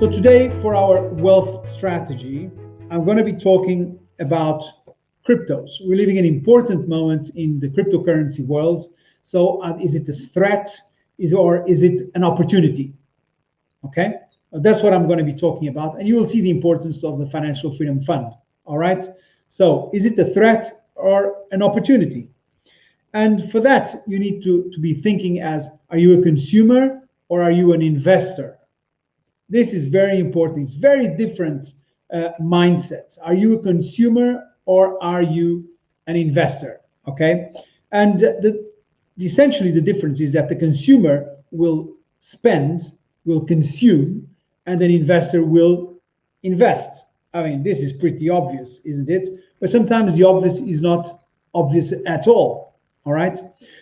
So today for our wealth strategy, I'm going to be talking about cryptos. We're living in important moments in the cryptocurrency world. So is it a threat or is it an opportunity? Okay, that's what I'm going to be talking about. And you will see the importance of the Financial Freedom Fund. All right. So is it a threat or an opportunity? And for that, you need to be thinking as, are you a consumer or are you an investor? This is very important. It's very different mindsets. Are you a consumer or are you an investor? Okay. And essentially the difference is that the consumer will spend, will consume, and an investor will invest. I mean, this is pretty obvious, isn't it? But sometimes the obvious is not obvious at all. All right.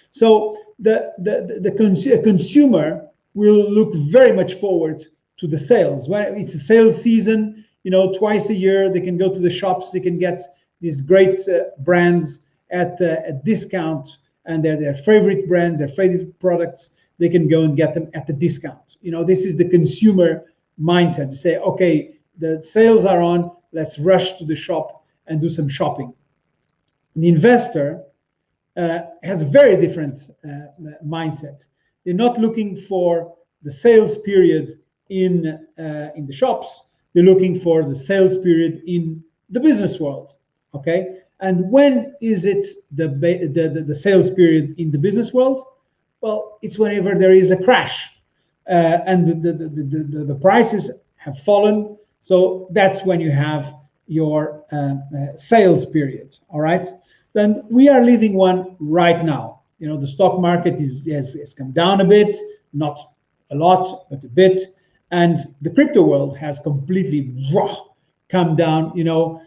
So the consumer will look very much forward to the sales. When it's a sales season, you know, twice a year, they can go to the shops, they can get these great brands at a discount, and they're their favorite brands, their favorite products, they can go and get them at the discount. You know, this is the consumer mindset to say, okay, the sales are on, let's rush to the shop and do some shopping. The investor has a very different mindset. They're not looking for the sales period in the shops. They're looking for the sales period in the business world. Okay, and when is it the sales period in the business world? Well, it's whenever there is a crash and the prices have fallen. So that's when you have your sales period. All right. Then we are living one right now. You know, the stock market has come down a bit, not a lot, but a bit. And the crypto world has completely come down. You know,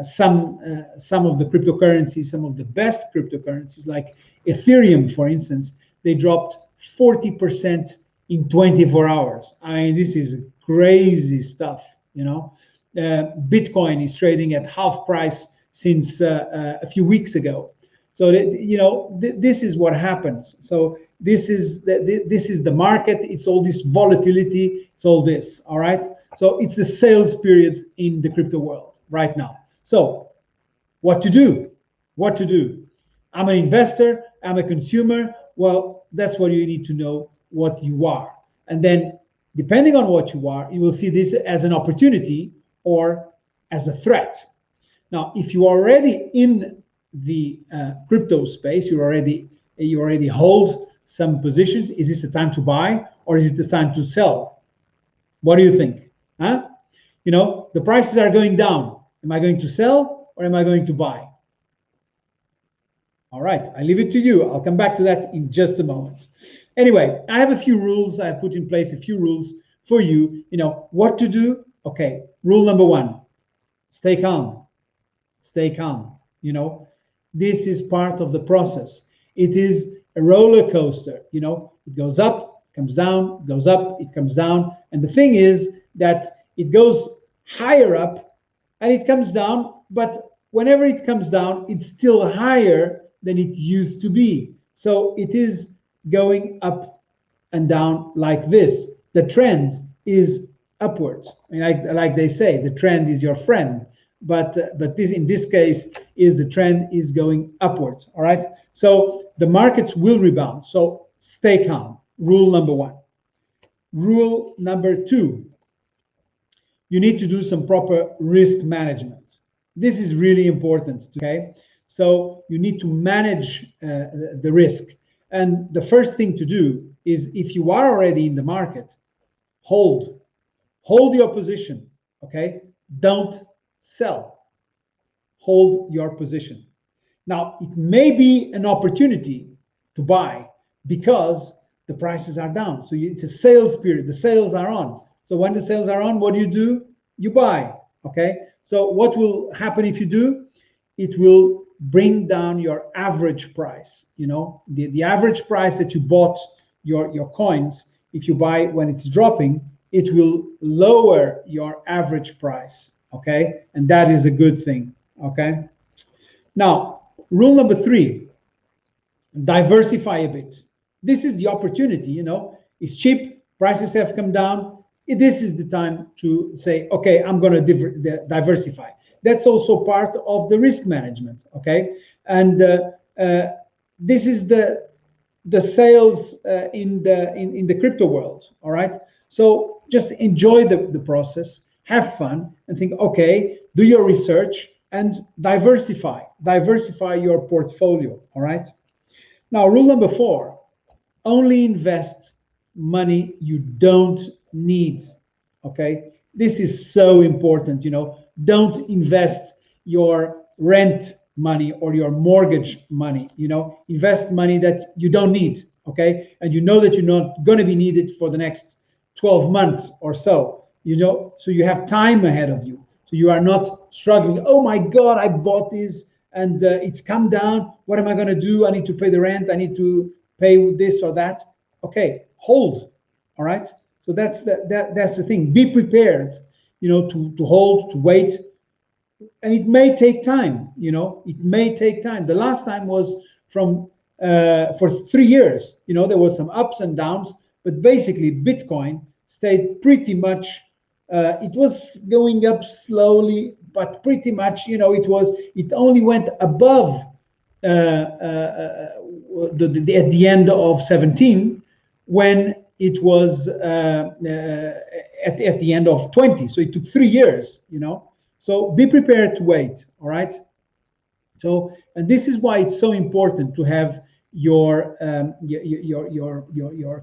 some of the cryptocurrencies, some of the best cryptocurrencies, like Ethereum, for instance, they dropped 40% in 24 hours. I mean, this is crazy stuff. You know, Bitcoin is trading at half price since a few weeks ago. So you know, this is what happens. So this is the market. It's all this volatility. It's all this. All right. So it's the sales period in the crypto world right now. So what to do? What to do? I'm an investor. I'm a consumer. Well, that's what you need to know what you are. And then depending on what you are, you will see this as an opportunity or as a threat. Now, if you are already in the crypto space, you already hold some positions. Is this the time to buy or is it the time to sell? What do you think? Huh? You know, the prices are going down. Am I going to sell or am I going to buy? All right, I leave it to you. I'll come back to that in just a moment. Anyway, I have a few rules. I have put in place a few rules for you. You know, what to do. Okay, rule number one, stay calm. Stay calm. You know, this is part of the process. It is a roller coaster. You know, it goes up, comes down, goes up, it comes down. And the thing is that it goes higher up and it comes down, but whenever it comes down, it's still higher than it used to be. So it is going up and down like this. The trend is upwards. I mean, like they say, the trend is your friend. But this, in this case, is the trend is going upwards. All right. So the markets will rebound. So stay calm. Rule number one. Rule number two. You need to do some proper risk management. This is really important. Okay. So you need to manage the risk. And the first thing to do is, if you are already in the market, hold your position. Okay. Don't sell. Hold your position. Now, it may be an opportunity to buy because the prices are down. So it's a sales period. The sales are on. So when the sales are on, what do? You buy. Okay. So what will happen if you do? It will bring down your average price. You know, the average price that you bought your coins, if you buy when it's dropping, it will lower your average price. Okay, and that is a good thing. Okay, now rule number three, diversify a bit. This is the opportunity. You know, it's cheap, prices have come down, this is the time to say, okay, I'm going to diversify. That's also part of the risk management, okay? And this is the sales in the crypto world, all right? So just enjoy the process, have fun, and think, okay, do your research and diversify your portfolio, all right? Now, rule number 4, only invest money you don't need, okay? This is so important, don't invest your rent money or your mortgage money, invest money that you don't need, okay? And you know that you're not going to be needed for the next 12 months or so, so you have time ahead of you. So you are not struggling, oh my God, I bought this and it's come down. What am I going to do? I need to pay the rent. I need to pay this or that. Okay, hold, all right? So that's the thing. Be prepared, to hold, to wait. And it may take time, it may take time. The last time was for 3 years, there was some ups and downs, but basically Bitcoin stayed pretty much, it was going up slowly, but pretty much, it only went above at the end of 17 when it was at the end of 20. So it took 3 years, So be prepared to wait, all right? So, and this is why it's so important to have your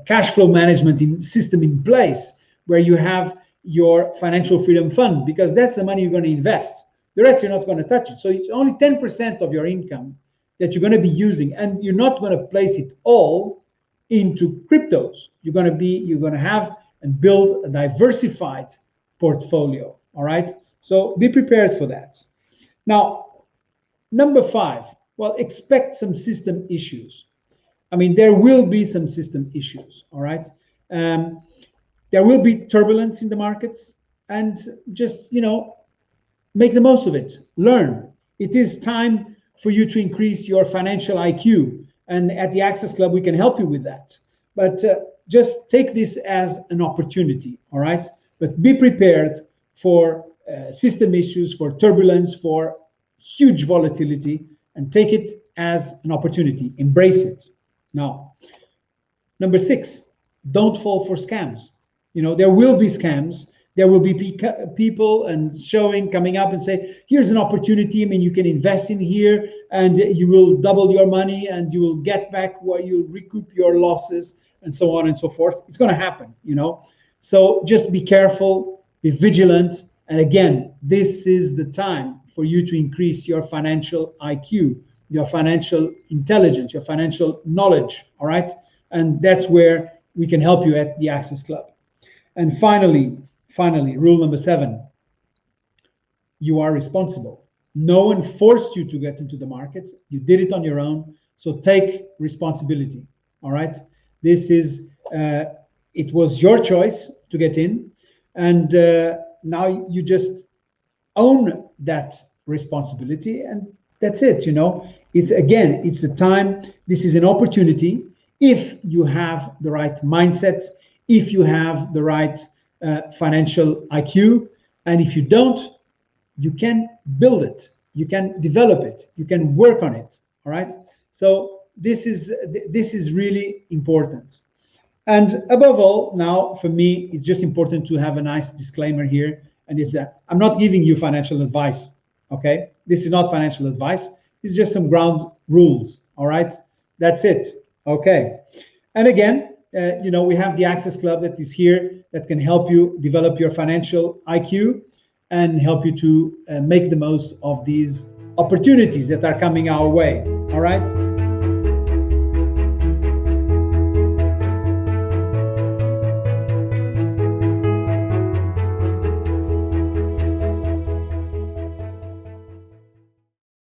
cash flow management system in place, where you have your financial freedom fund, because that's the money you're going to invest. The rest you're not going to touch it. So it's only 10% of your income that you're going to be using, and you're not going to place it all into cryptos. You're going to have and build a diversified portfolio, all right? So be prepared for that. Now, number 5, well, expect some system issues. I mean, there will be some system issues, all right? There will be turbulence in the markets, and just, make the most of it. Learn. It is time for you to increase your financial IQ. And at the Access Club, we can help you with that. But just take this as an opportunity, all right? But be prepared for system issues, for turbulence, for huge volatility, and take it as an opportunity. Embrace it. Now, number 6, don't fall for scams. There will be scams. There will be people and coming up and say, here's an opportunity. I mean, you can invest in here and you will double your money and you will get back where you recoup your losses and so on and so forth. It's going to happen, So just be careful, be vigilant. And again, this is the time for you to increase your financial IQ, your financial intelligence, your financial knowledge, all right? And that's where we can help you at the Access Club. And finally, rule number 7, you are responsible. No one forced you to get into the market. You did it on your own. So take responsibility, all right? This is, it was your choice to get in. And now you just own that responsibility, and that's it. It's a time. This is an opportunity. If you have the right mindset, if you have the right financial IQ, and if you don't, you can build it, you can develop it, you can work on it. All right. So this is really important. And above all, now for me, it's just important to have a nice disclaimer here, and is that I'm not giving you financial advice. Okay, this is not financial advice. This is just some ground rules. All right, that's it. Okay, and again, we have the Access Club that is here that can help you develop your financial IQ and help you to make the most of these opportunities that are coming our way. All right.